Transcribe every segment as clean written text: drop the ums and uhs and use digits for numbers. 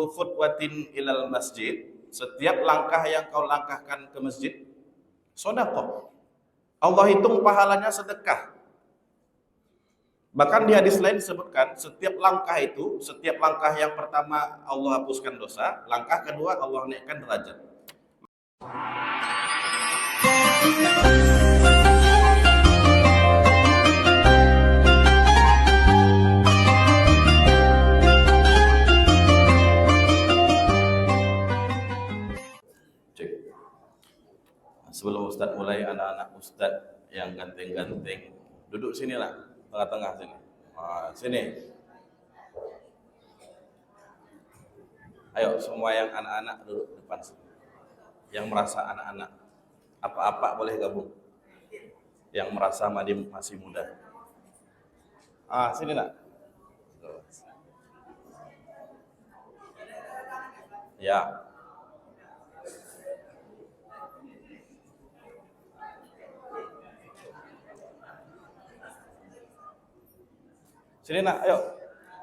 kullu khutwatin ilal masjid, setiap langkah yang kau langkahkan ke masjid, sedekah. Allah hitung pahalanya sedekah. Bahkan di hadis lain disebutkan setiap langkah itu, setiap langkah yang pertama Allah hapuskan dosa, langkah kedua Allah naikkan derajat. Sebelum Ustadz mulai, anak-anak Ustadz yang ganteng-ganteng duduk sinilah, tengah-tengah sini. Sini. Ayo semua yang anak-anak duduk depan sini. Yang merasa anak-anak, apa-apa boleh gabung. Yang merasa masih muda. Sini nak. Ya. Sini nak, ayo.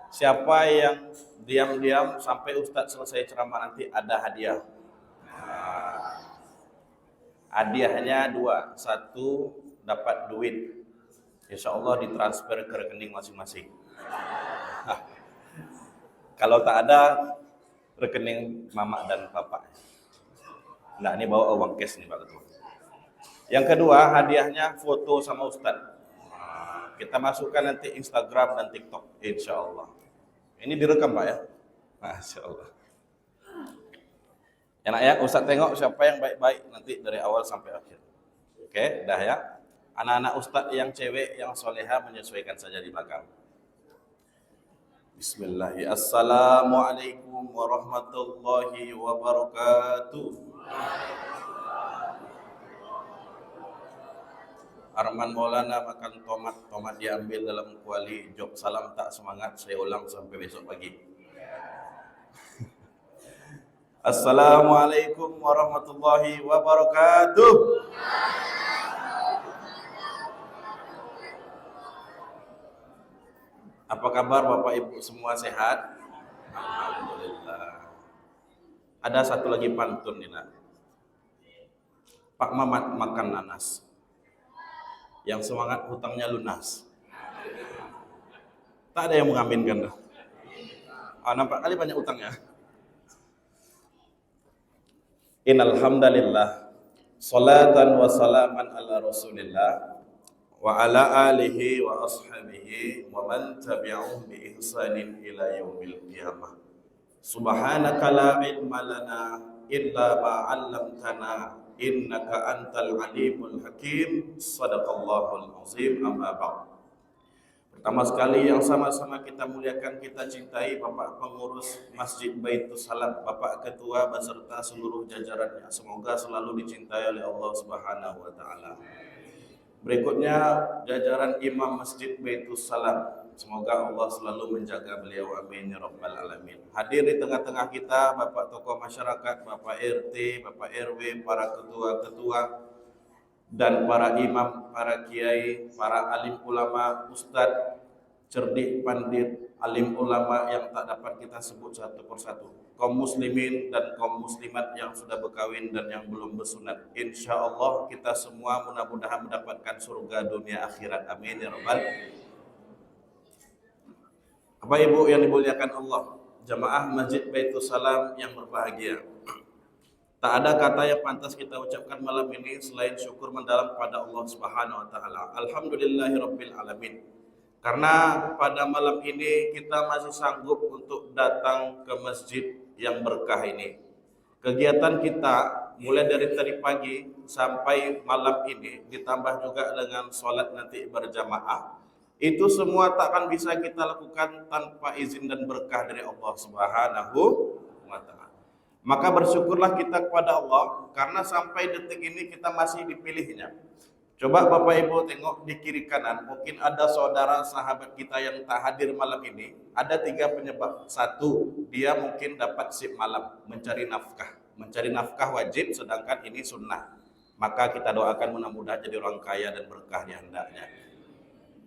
Siapa yang diam-diam sampai Ustadz selesai ceramah nanti ada hadiah. Hadiahnya 2. 1 dapat duit. Insya Allah ditransfer ke rekening masing-masing. Kalau tak ada, rekening mama dan papa. Nah, ini bawa uang cash nih Pak Ketua. Yang kedua, hadiahnya foto sama Ustadz. Kita masukkan nanti Instagram dan TikTok, insya Allah. Ini direkam Pak ya? Masya Allah. Enak ya, Ustadz tengok siapa yang baik-baik nanti dari awal sampai akhir. Oke, dah ya. Anak-anak Ustadz yang cewek, yang soleha menyesuaikan saja di belakang. Bismillahirrahmanirrahim. Assalamualaikum warahmatullahi wabarakatuh. Arman Maulana makan tomat diambil dalam kuali, jok salam tak semangat, saya ulang sampai besok pagi. Assalamualaikum warahmatullahi wabarakatuh. Apa kabar Bapak Ibu semua sehat? Alhamdulillah. Ada satu lagi pantun nih nak. Pak Mamat makan nanas. Yang semangat hutangnya lunas. Tak ada yang mengaminkan. Nampak kali banyak utangnya. Innal hamdalillah, salatan wa salaman ala Rasulillah wa ala alihi wa ashabihi wa man tabi'ahum bi ihsanin ila yaumil qiyamah. Subhanaka la ilma lana illa ma 'allamtana innaka antal alimul hakim. Sadaqallahul azim. Amma ba'd. Pertama sekali yang sama-sama kita muliakan, kita cintai Bapak Pengurus Masjid Baitul Salam, Bapak Ketua beserta seluruh jajarannya. Semoga selalu dicintai oleh Allah Subhanahu wa taala. Berikutnya jajaran Imam Masjid Baitul Salam. Semoga Allah selalu menjaga beliau, amin ya rabbal alamin. Hadir di tengah-tengah kita Bapak tokoh masyarakat, Bapak RT, Bapak RW, para ketua-ketua dan para imam, para kiai, para alim ulama, ustadz, cerdik, pandit, alim ulama yang tak dapat kita sebut satu persatu, kaum muslimin dan kaum muslimat yang sudah berkawin dan yang belum bersunat. Insya Allah kita semua mudah-mudahan mendapatkan surga dunia akhirat, amin ya rabbal. Bapak Ibu yang dimuliakan Allah, jamaah Masjid Baitul Salam yang berbahagia. Tak ada kata yang pantas kita ucapkan malam ini selain syukur mendalam kepada Allah Subhanahu wa taala. Alhamdulillahirabbil alamin. Karena pada malam ini kita masih sanggup untuk datang ke masjid yang berkah ini. Kegiatan kita mulai dari tadi pagi sampai malam ini ditambah juga dengan sholat nanti berjamaah. Itu semua tak akan bisa kita lakukan tanpa izin dan berkah dari Allah Subhanahu wa taala. Maka bersyukurlah kita kepada Allah karena sampai detik ini kita masih dipilihnya. Coba Bapak Ibu tengok di kiri kanan, mungkin ada saudara sahabat kita yang tak hadir malam ini. Ada 3 penyebab. 1, dia mungkin dapat sip malam, mencari nafkah. Mencari nafkah wajib, sedangkan ini sunnah. Maka kita doakan mudah-mudahan jadi orang kaya dan berkah di hendaknya.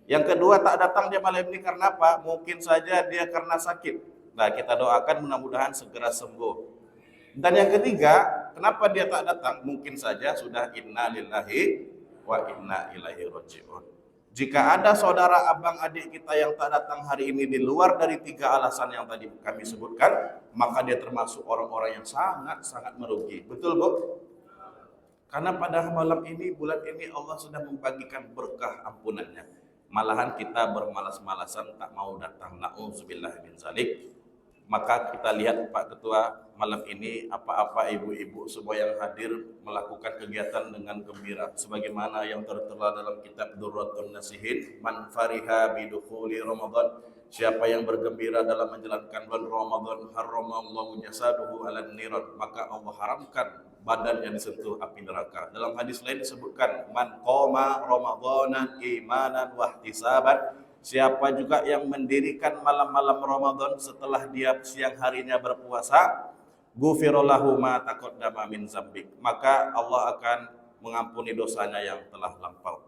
Yang kedua, tak datang dia malam ini karena apa? Mungkin saja dia karena sakit. Nah, kita doakan mudah-mudahan segera sembuh. Dan yang ketiga, kenapa dia tak datang? Mungkin saja sudah inna lillahi wa inna ilaihi raji'un. Jika ada saudara, abang, adik kita yang tak datang hari ini di luar dari 3 alasan yang tadi kami sebutkan, maka dia termasuk orang-orang yang sangat-sangat merugi. Betul, Bu? Karena pada malam ini, bulan ini Allah sudah membagikan berkah ampunannya. Malahan kita bermalas-malasan tak mau datang. Na'udzubillah min zalik. Maka kita lihat Pak Ketua, malam ini apa-apa ibu-ibu semua yang hadir melakukan kegiatan dengan gembira. Sebagaimana yang tertera dalam kitab Durratun Nasihin, man fariha bidukhuli Ramadan. Siapa yang bergembira dalam menjalankan bulan Ramadan, haramallahu jasaduhu ala niran. Maka Allah haramkan badannya disentuh api neraka. Dalam hadis lain disebutkan, man qoma Ramadanan imanan wahtisaban. Siapa juga yang mendirikan malam-malam Ramadan setelah dia siang harinya berpuasa, ghufirallahu ma taqaddama min dzambik, maka Allah akan mengampuni dosanya yang telah lampau.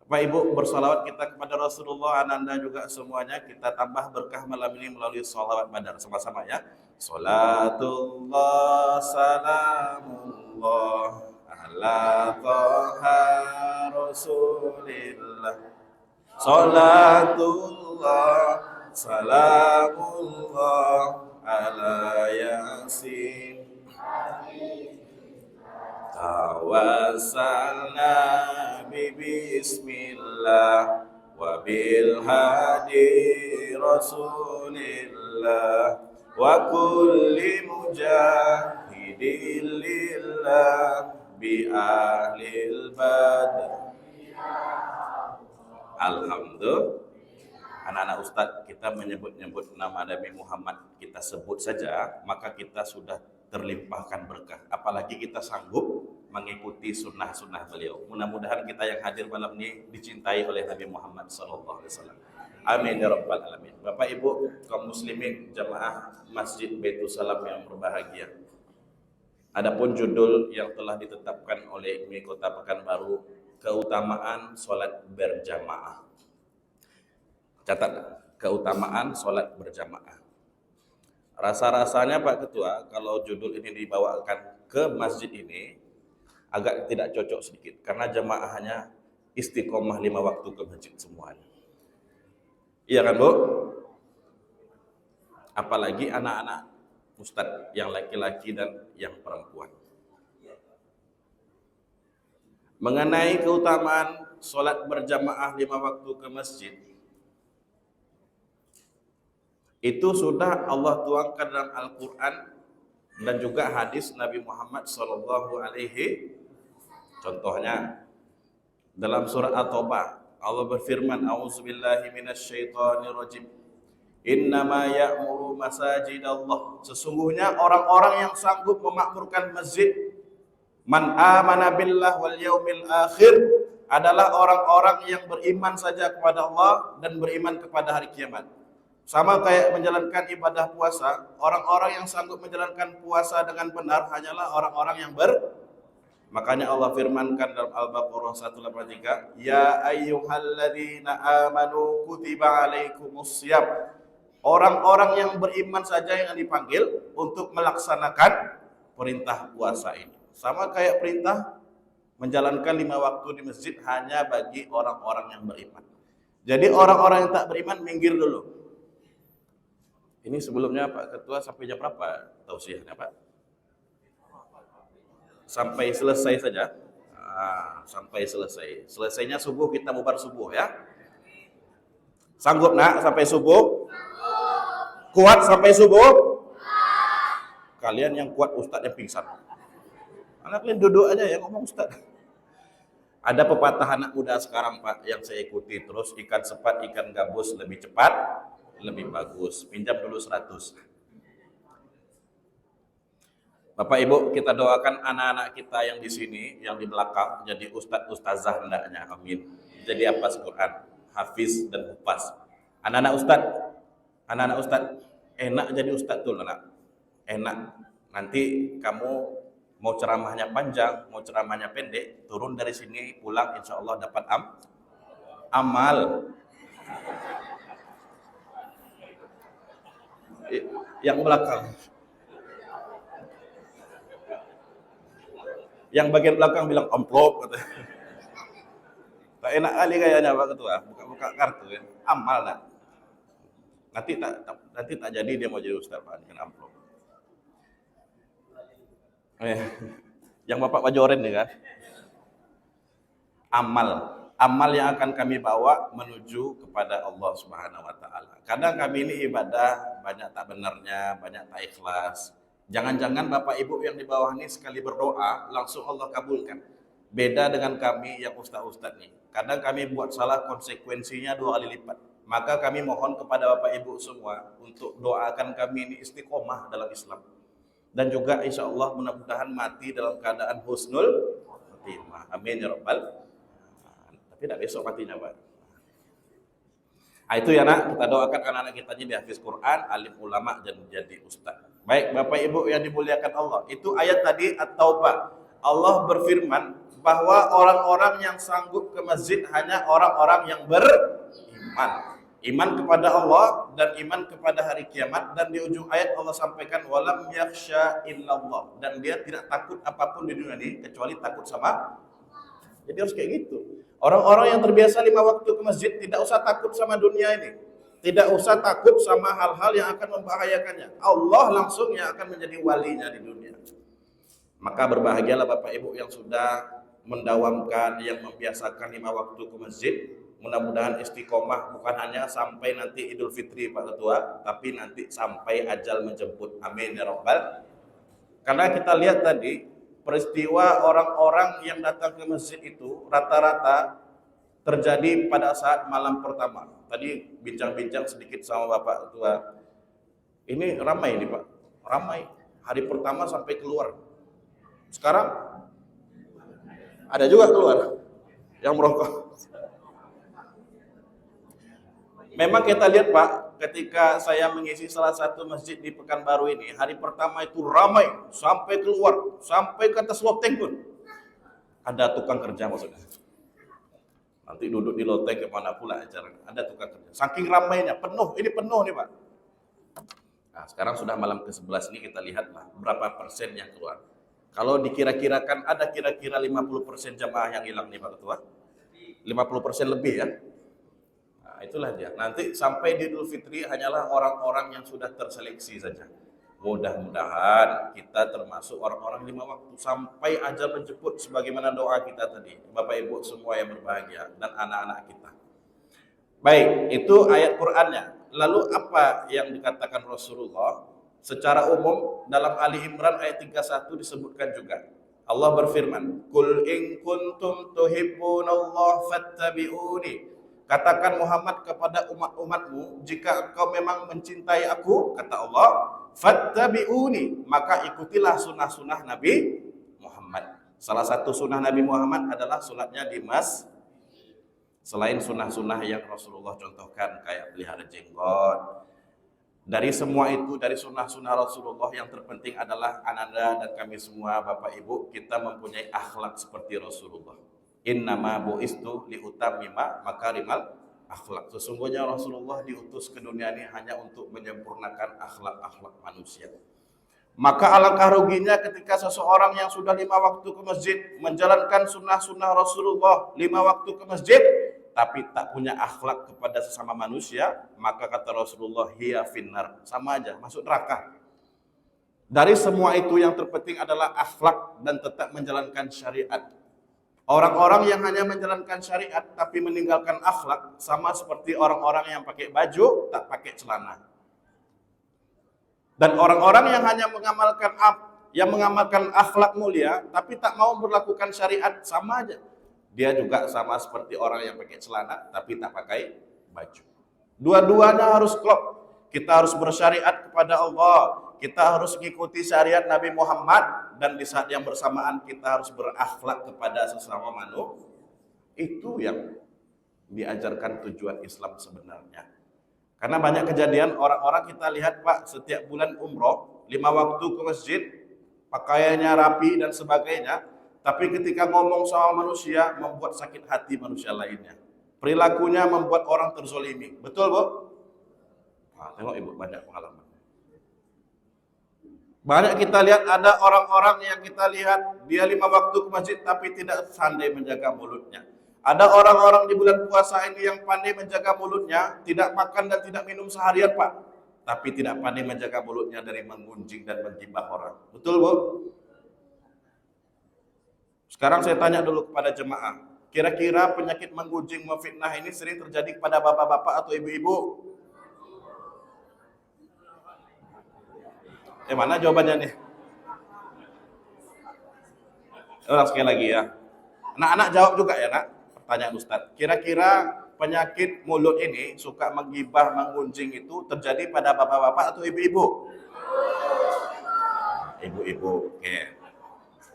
Bapak Ibu, bersalawat kita kepada Rasulullah, ananda juga semuanya, kita tambah berkah malam ini melalui salawat badar sama-sama ya. Salatullah salamullah ala taha Rasulillah. Salatullah salamullah ala yasin tawassalna bismillah wa bil hadi rasulillah wa kulli mujahidin lillah bi ahlil badr. Alhamdulillah. Anak-anak Ustadz, kita menyebut-nyebut nama Nabi Muhammad, kita sebut saja, maka kita sudah terlimpahkan berkah. Apalagi kita sanggup mengikuti sunnah-sunnah beliau. Mudah-mudahan kita yang hadir malam ini dicintai oleh Nabi Muhammad SAW. Amin ya rabbal alamin. Bapak Ibu kaum muslimin jamaah Masjid Baitul Salam yang berbahagia. Adapun judul yang telah ditetapkan oleh MI Kota Pekanbaru, keutamaan sholat berjamaah. Catat, keutamaan sholat berjamaah. Rasa-rasanya Pak Ketua, kalau judul ini dibawakan ke masjid ini, agak tidak cocok sedikit. Karena jamaahnya istiqomah 5 waktu ke masjid semuanya. Iya kan Bu? Apalagi anak-anak ustadz yang laki-laki dan yang perempuan. Mengenai keutamaan sholat berjamaah 5 waktu ke masjid, itu sudah Allah tuangkan dalam Al-Quran dan juga hadis Nabi Muhammad SAW. Contohnya dalam surah At-Taubah, Allah berfirman, A'udzubillahi minasyaitonirrajim. Innama ya'muru masajidallah. Sesungguhnya orang-orang yang sanggup memakmurkan masjid, man amana billah wal yaumil akhir, adalah orang-orang yang beriman saja kepada Allah dan beriman kepada hari kiamat. Sama kayak menjalankan ibadah puasa, orang-orang yang sanggup menjalankan puasa dengan benar hanyalah orang-orang yang Makanya Allah firmankan dalam Al-Baqarah 183, Ya ayyuhalladzina amanu kutiba alaikumus syiyam. Orang-orang yang beriman saja yang dipanggil untuk melaksanakan perintah puasa ini. Sama kayak perintah menjalankan 5 waktu di masjid hanya bagi orang-orang yang beriman. Jadi orang-orang yang tak beriman minggir dulu. Ini sebelumnya Pak Ketua sampai jam berapa tausiahnya Pak? Sampai selesai saja. Sampai selesai. Selesainya subuh, kita bubar subuh ya. Sanggup nak sampai subuh? Kuat sampai subuh? Kalian yang kuat, ustadz yang pingsan. Anak kalian duduk aja ya ngomong ustadz. Ada pepatah anak muda sekarang Pak yang saya ikuti terus, ikan sepat, ikan gabus lebih cepat, lebih bagus. Pinjam dulu 100. Bapak Ibu, kita doakan anak-anak kita yang di sini, yang di belakang, jadi ustadz ustazah hendaknya, amin. Jadi hafaz Quran, hafiz dan hufaz. Anak-anak ustadz, enak jadi ustadz tuh anak. Enak. Nanti kamu mau ceramahnya panjang, mau ceramahnya pendek, turun dari sini, pulang insya Allah dapat amal. Yang belakang. Yang bagian belakang bilang amplop katanya. Tak enak kali kayaknya Pak Ketua, buka-buka kartu ya. Amal nak. Nanti tak jadi dia mau jadi ustaz Pak dengan amplop. Yang Bapak baju oranye nih kan. Amal yang akan kami bawa menuju kepada Allah Subhanahu wa taala. Kadang kami ini ibadah banyak tak benarnya, banyak tak ikhlas. Jangan-jangan Bapak Ibu yang di bawah ini sekali berdoa langsung Allah kabulkan. Beda dengan kami yang ustaz-ustaz nih. Kadang kami buat salah konsekuensinya 2 kali lipat. Maka kami mohon kepada Bapak Ibu semua untuk doakan kami ini istiqomah dalam Islam. Dan juga insya Allah mudah-mudahan mati dalam keadaan husnul khotimah. Amin ya rabbal. Tapi tidak besok matinya Pak. Itu ya nak, kita doakan anak-anak kita jadi hafiz Quran, alim ulama dan jadi ustaz. Baik Bapak Ibu yang dimuliakan Allah. Itu ayat tadi At-Taubah. Allah berfirman bahwa orang-orang yang sanggup ke masjid hanya orang-orang yang beriman. Iman kepada Allah dan iman kepada hari kiamat, dan di ujung ayat Allah sampaikan walam yakhsha illallah, dan dia tidak takut apapun di dunia ini kecuali takut sama. Jadi harus kayak gitu. Orang-orang yang terbiasa 5 waktu ke masjid tidak usah takut sama dunia ini. Tidak usah takut sama hal-hal yang akan membahayakannya. Allah langsung yang akan menjadi walinya di dunia. Maka berbahagialah Bapak Ibu yang sudah mendawamkan, yang membiasakan 5 waktu ke masjid. Mudah-mudahan istiqomah bukan hanya sampai nanti Idul Fitri Pak Ketua, tapi nanti sampai ajal menjemput. Amin ya rabbal. Karena kita lihat tadi peristiwa orang-orang yang datang ke masjid itu rata-rata terjadi pada saat malam pertama. Tadi bincang-bincang sedikit sama Bapak Ketua. Ini ramai nih Pak, ramai. Hari pertama sampai keluar. Sekarang ada juga keluar yang merokok. Memang kita lihat Pak, ketika saya mengisi salah satu masjid di Pekanbaru ini, hari pertama itu ramai sampai keluar, sampai ke atas loteng pun. Ada tukang kerja maksudnya. Nanti duduk di loteng kemana pula acara, ada tukang kerja. Saking ramainya, penuh, ini penuh nih Pak. Nah sekarang sudah malam ke-11 ini kita lihatlah berapa persen yang keluar. Kalau dikira-kirakan ada kira-kira 50% jamaah yang hilang nih Pak Ketua. 50% lebih ya. Itulah dia. Nanti sampai di Idul Fitri hanyalah orang-orang yang sudah terseleksi saja. Mudah-mudahan kita termasuk orang-orang 5 waktu sampai ajal menjemput sebagaimana doa kita tadi. Bapak Ibu semua yang berbahagia dan anak-anak kita. Baik, itu ayat Qur'annya. Lalu apa yang dikatakan Rasulullah? Secara umum dalam Ali Imran ayat 31 disebutkan juga. Allah berfirman, "Qul in kuntum tuhibbunallah fattabi'uni." Katakan Muhammad kepada umat-umatmu, jika engkau memang mencintai aku, kata Allah, fattabi'uni, maka ikutilah sunnah-sunnah Nabi Muhammad. Salah satu sunnah Nabi Muhammad adalah sholatnya di masjid. Selain sunnah-sunnah yang Rasulullah contohkan, kayak pelihara jenggot. Dari semua itu, dari sunnah-sunnah Rasulullah, yang terpenting adalah Ananda dan kami semua, Bapak Ibu, kita mempunyai akhlak seperti Rasulullah. Innama bu'istu liutammima makarimal akhlak. Sesungguhnya Rasulullah diutus ke dunia ini hanya untuk menyempurnakan akhlak-akhlak manusia. Maka alangkah ruginya ketika seseorang yang sudah 5 waktu ke masjid menjalankan sunnah-sunnah Rasulullah 5 waktu ke masjid, tapi tak punya akhlak kepada sesama manusia, maka kata Rasulullah hiya finnar, sama aja masuk neraka. Dari semua itu yang terpenting adalah akhlak dan tetap menjalankan syariat. Orang-orang yang hanya menjalankan syariat tapi meninggalkan akhlak sama seperti orang-orang yang pakai baju tak pakai celana. Dan orang-orang yang hanya mengamalkan akhlak mulia tapi tak mau berlakukan syariat sama aja. Dia juga sama seperti orang yang pakai celana tapi tak pakai baju. Dua-duanya harus klop. Kita harus bersyariat kepada Allah. Kita harus mengikuti syariat Nabi Muhammad, dan di saat yang bersamaan kita harus berakhlak kepada sesama manusia. Itu yang diajarkan tujuan Islam sebenarnya. Karena banyak kejadian orang-orang kita lihat Pak, setiap bulan umroh, 5 waktu ke masjid, pakaiannya rapi dan sebagainya, tapi ketika ngomong sama manusia membuat sakit hati manusia lainnya. Perilakunya membuat orang terzolimi. Betul Bu? Nah, tengok Ibu banyak pengalaman. Banyak kita lihat ada orang-orang yang kita lihat dia 5 waktu ke masjid tapi tidak pandai menjaga mulutnya. Ada orang-orang di bulan puasa ini yang pandai menjaga mulutnya, tidak makan dan tidak minum seharian Pak, tapi tidak pandai menjaga mulutnya dari menggunjing dan menggibah orang. Betul Bu? Sekarang saya tanya dulu kepada jemaah, kira-kira penyakit menggunjing, memfitnah ini sering terjadi kepada bapak-bapak atau ibu-ibu? Mana jawabannya nih? Ulang sekali lagi ya. Anak-anak jawab juga ya nak, pertanyaan Ustadz. Kira-kira penyakit mulut ini suka menggibah, menggunjing itu terjadi pada bapak-bapak atau ibu-ibu? Ibu-ibu, oke.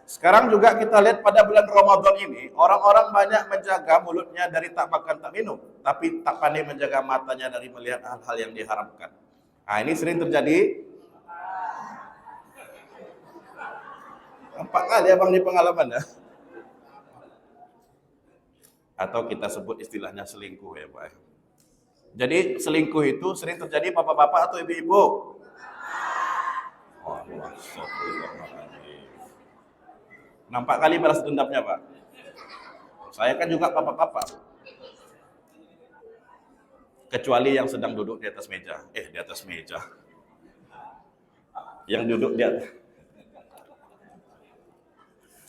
Sekarang juga kita lihat pada bulan Ramadan ini, orang-orang banyak menjaga mulutnya dari tak makan, tak minum, tapi tak pandai menjaga matanya dari melihat hal-hal yang diharamkan. Nah, ini sering terjadi. Nampak kali abang di pengalaman ya. Atau kita sebut istilahnya selingkuh ya Pak. Jadi selingkuh itu sering terjadi bapak-bapak atau ibu-ibu? Oh, nampak kali balas dendamnya Pak. Saya kan juga bapak-bapak. Kecuali yang sedang duduk di atas meja. Di atas meja. Yang duduk di atas.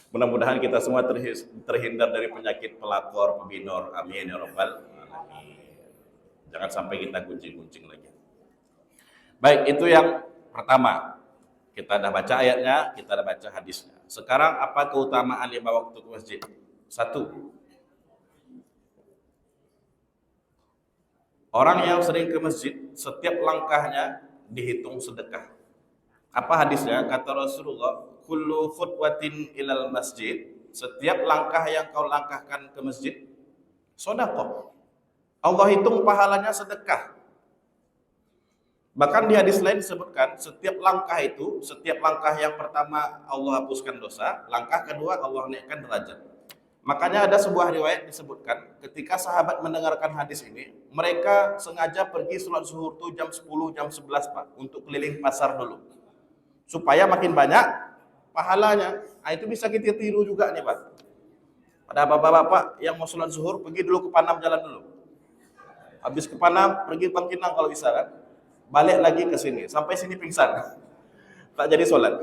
Mudah-mudahan kita semua terhindar dari penyakit pelakor, pebinor. Amin ya rabbal alamin. Jangan sampai kita gunjing-gunjing lagi. Baik, itu yang pertama. Kita dah baca ayatnya, kita dah baca hadisnya. Sekarang apa keutamaan 5 waktu ke masjid? 1. Orang yang sering ke masjid, setiap langkahnya dihitung sedekah. Apa hadisnya? Kata Rasulullah, kullu khutwatin ilal masjid, setiap langkah yang kau langkahkan ke masjid, sedekah. Allah hitung pahalanya sedekah. Bahkan di hadis lain disebutkan, setiap langkah itu, setiap langkah yang pertama Allah hapuskan dosa, langkah kedua Allah naikkan derajat. Makanya ada sebuah riwayat disebutkan, ketika sahabat mendengarkan hadis ini, mereka sengaja pergi sholat zuhur itu jam 10, jam 11 Pak, untuk keliling pasar dulu. Supaya makin banyak pahalanya. Nah, itu bisa kita tiru juga nih Pak. Pada bapak-bapak yang mau sholat zuhur, pergi dulu ke Panam jalan dulu. Habis ke Panam, pergi Bangkinang kalau bisa kan. Balik lagi ke sini, sampai sini pingsan. Tak jadi sholat.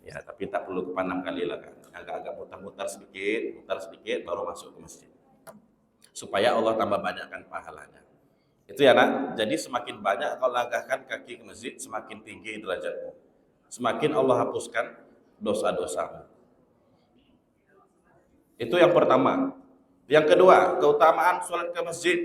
Ya, tapi tak perlu ke Panam kali lah kan. Agak-agak mutar-mutar sedikit, baru masuk ke masjid. Supaya Allah tambah banyakkan pahalanya. Itu ya nak. Jadi semakin banyak kau langkahkan kaki ke masjid, semakin tinggi derajatmu. Semakin Allah hapuskan dosa-dosamu. Itu yang pertama. Yang kedua, keutamaan sholat ke masjid.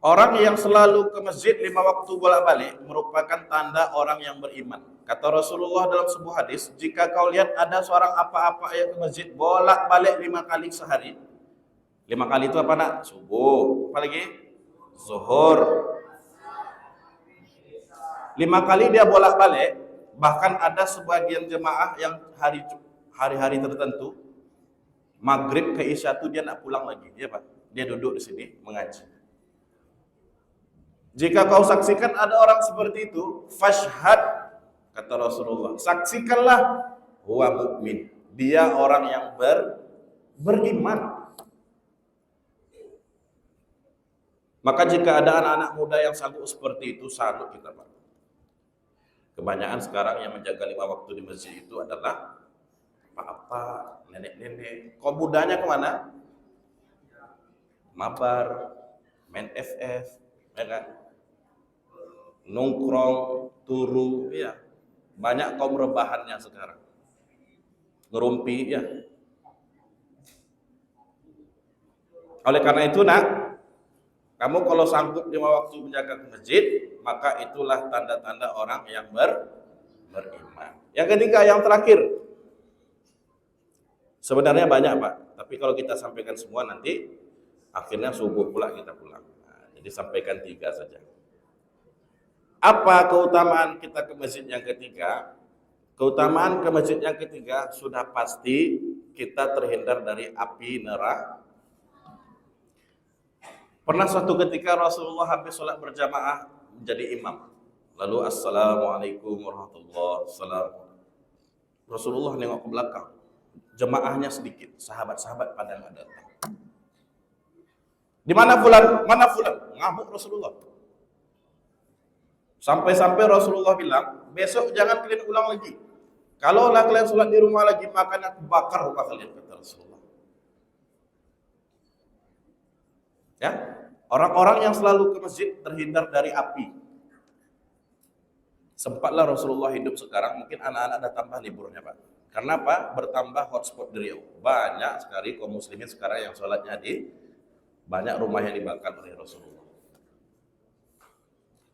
Orang yang selalu ke masjid 5 waktu bolak-balik merupakan tanda orang yang beriman. Kata Rasulullah dalam sebuah hadis, jika kau lihat ada seorang apa-apa yang ke masjid bolak-balik 5 kali sehari. 5 kali itu apa nak? Subuh. Apa lagi? Zuhur. 5 kali dia bolak-balik, bahkan ada sebagian jemaah yang hari-hari tertentu, maghrib ke isya itu dia nak pulang lagi, ya Pak. Dia duduk di sini mengaji. Jika kau saksikan ada orang seperti itu, fashhad, kata Rasulullah, saksikanlah, huwa mukmin, dia orang yang beriman. Maka jika ada anak-anak muda yang sanggup seperti itu, salut kita Pak. Kebanyakan sekarang yang menjaga 5 waktu di masjid itu adalah apa, nenek-nenek. Kau mudanya kemana? Mabar, main FF, ya kan? Nongkrong, turu, ya. Banyak kaum rebahannya sekarang. Ngerumpi, ya. Oleh karena itu nak, kamu kalau sanggup 5 waktu menjaga ke masjid, maka itulah tanda-tanda orang yang beriman. Yang ketiga, yang terakhir. Sebenarnya banyak Pak, tapi kalau kita sampaikan semua nanti akhirnya subuh pula kita pulang. Nah, jadi sampaikan 3 saja. Apa keutamaan kita ke masjid yang ketiga? Keutamaan ke masjid yang ketiga sudah pasti kita terhindar dari api neraka. Pernah suatu ketika Rasulullah habis sholat berjamaah menjadi imam. Lalu assalamualaikum warahmatullahi wabarakatuh. Rasulullah nengok ke belakang. Jemaahnya sedikit, sahabat-sahabat pada nggak datang. Di mana fulan? Mana fulan? Ngamuk Rasulullah. Sampai-sampai Rasulullah bilang, besok jangan kalian ulang lagi. Kalaulah kalian sholat di rumah lagi, maka aku bakar rumah kalian, kata Rasulullah. Ya, orang-orang yang selalu ke masjid terhindar dari api. Sempatlah Rasulullah hidup sekarang, mungkin anak-anak ada tambah liburnya, Pak. Karena apa? Bertambah hotspot di Riau. Banyak sekali kaum muslimin sekarang yang sholatnya di banyak rumah yang dibakar oleh Rasulullah.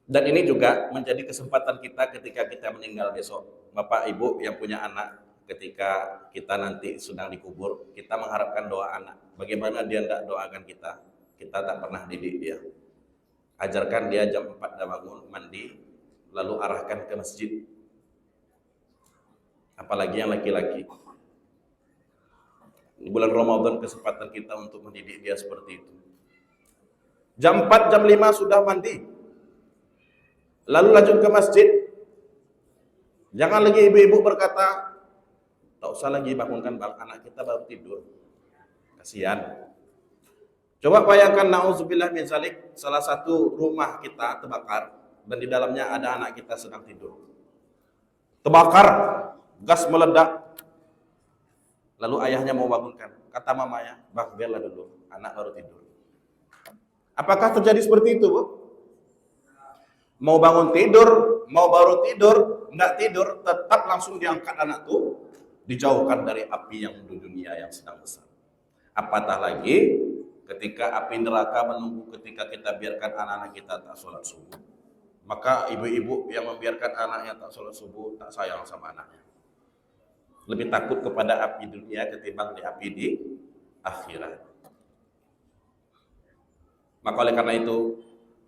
Dan ini juga menjadi kesempatan kita ketika kita meninggal besok. Bapak Ibu yang punya anak, ketika kita nanti sedang dikubur, kita mengharapkan doa anak. Bagaimana dia tidak doakan kita? Kita tak pernah didik dia. Ajarkan dia jam 4 dah bangun, mandi, lalu arahkan ke masjid. Apalagi yang laki-laki. Di bulan Ramadan kesempatan kita untuk mendidik dia seperti itu. Jam 4, jam 5 sudah mandi. Lalu lanjut ke masjid. Jangan lagi ibu-ibu berkata, tak usah lagi bangunkan anak kita baru tidur. Kasihan. Coba bayangkan, na'udzubillah min zalik, salah satu rumah kita terbakar dan di dalamnya ada anak kita sedang tidur. Terbakar, gas meledak. Lalu ayahnya mau bangunkan. Kata mamanya, "Bang, biarlah dulu, anak baru tidur." Apakah terjadi seperti itu, Bu? Mau bangun tidur, mau baru tidur, enggak tidur, tetap langsung diangkat anak tuh, dijauhkan dari api yang di dunia yang sedang besar. Apatah lagi ketika api neraka menunggu ketika kita biarkan anak-anak kita tak sholat subuh. Maka ibu-ibu yang membiarkan anaknya tak sholat subuh, tak sayang sama anaknya. Lebih takut kepada api dunia ketimbang di api di akhirat. Maka oleh karena itu,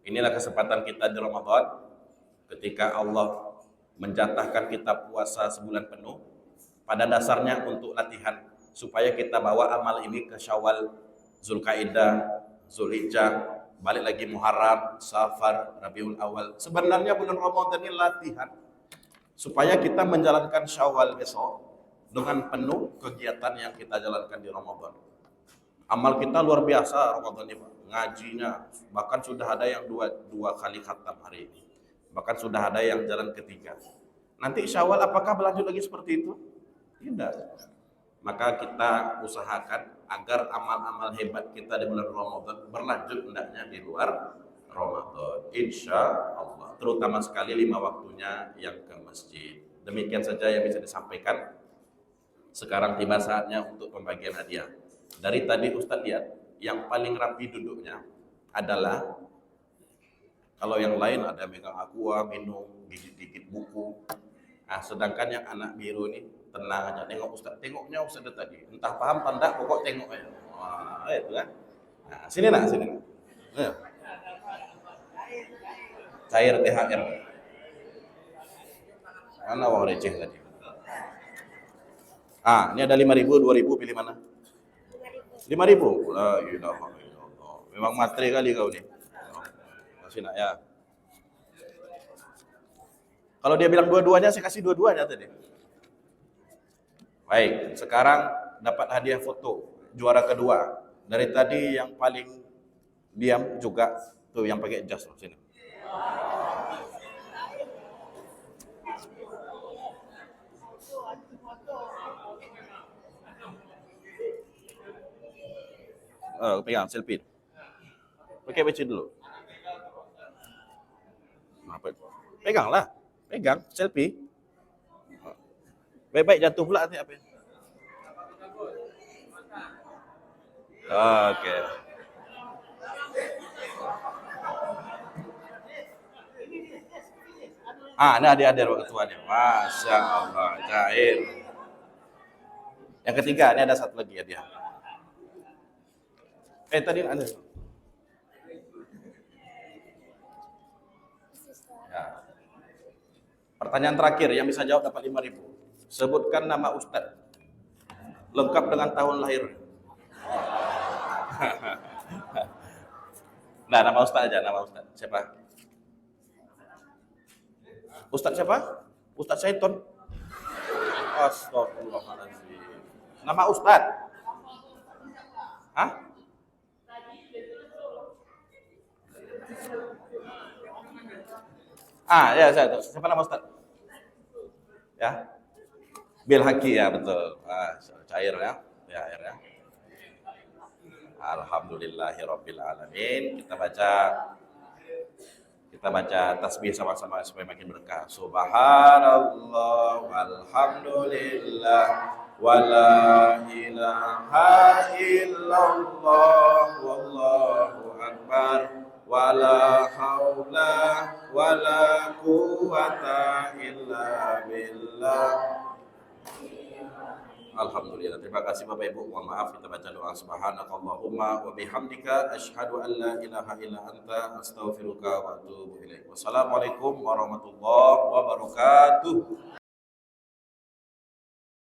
inilah kesempatan kita di Ramadan, ketika Allah menjatahkan kita puasa sebulan penuh, pada dasarnya untuk latihan, supaya kita bawa amal ini ke Syawal, Zulkaidah, Zulhijjah, balik lagi Muharram, Safar, Rabiul Awal. Sebenarnya bulan Ramadan ini latihan, supaya kita menjalankan Syawal besok dengan penuh kegiatan yang kita jalankan di Ramadan. Amal kita luar biasa Ramadan ini, Pak. Ngajinya, bahkan sudah ada yang dua kali khatam hari ini. Bahkan sudah ada yang jalan ketiga. Nanti Syawal apakah berlanjut lagi seperti itu? Tidak. Maka kita usahakan agar amal-amal hebat kita di bulan Ramadan berlanjut hendaknya di luar Ramadan. Insya Allah. Terutama sekali 5 waktunya yang ke masjid. Demikian saja yang bisa disampaikan. Sekarang tiba saatnya untuk pembagian hadiah. Dari tadi Ustadz lihat, yang paling rapi duduknya adalah, kalau yang lain ada megang aqua, minum, gigit-gigit buku. Nah, sedangkan yang anak biru ini tenang aja, tengok Ustadz. Tengoknya Ustadz tadi, entah paham atau enggak, pokok tengok aja. Wah, itu kan. Nah, sini nak, sini nak. Cair THR. Mana uang receh tadi? Ini ada 5.000, 2.000, pilih mana? 5.000. La ilaha illallah. Memang matre kali kau ni. Masih nak ya. Kalau dia bilang dua-duanya, saya kasih dua-duanya tadi. Baik, sekarang dapat hadiah foto juara kedua. Dari tadi yang paling diam juga tuh yang pakai jas sini. Pegang selfie. Pakai beci dulu. Peganglah. Pegang selfie. Baik-baik jatuh pula nanti apa? Oke. Ini adik-adik ketuanya. Masya Allah, cair. Yang ketiga, ini ada satu lagi ya dia. Tadi ada. Ya. Pertanyaan terakhir yang bisa jawab dapat 5.000. Sebutkan nama Ustadz lengkap dengan tahun lahir. Nah, nama Ustadz aja, nama Ustadz. Siapa? Ustadz siapa? Ustadz Syaiton. Astagfirullahaladzim. Nama Ustadz? Hah? Ya, saya tahu. Siapa nama Ustadz? Ya, Bil Haki ya, betul. Cair ya. Ya, air ya. Alhamdulillahirabbil alamin. Kita baca tasbih sama-sama supaya makin berkah. Subhanallah walhamdulillah wala ilaha illallah wallahu akbar wala haula wala quwata illa billah. Alhamdulillah. Terima kasih Bapak Ibu. Mohon maaf kita baca doa subhanakallahumma wa bihamdika asyhadu an la ilaha illa anta astaghfiruka wa atubu ilaik. Wassalamualaikum warahmatullahi wabarakatuh.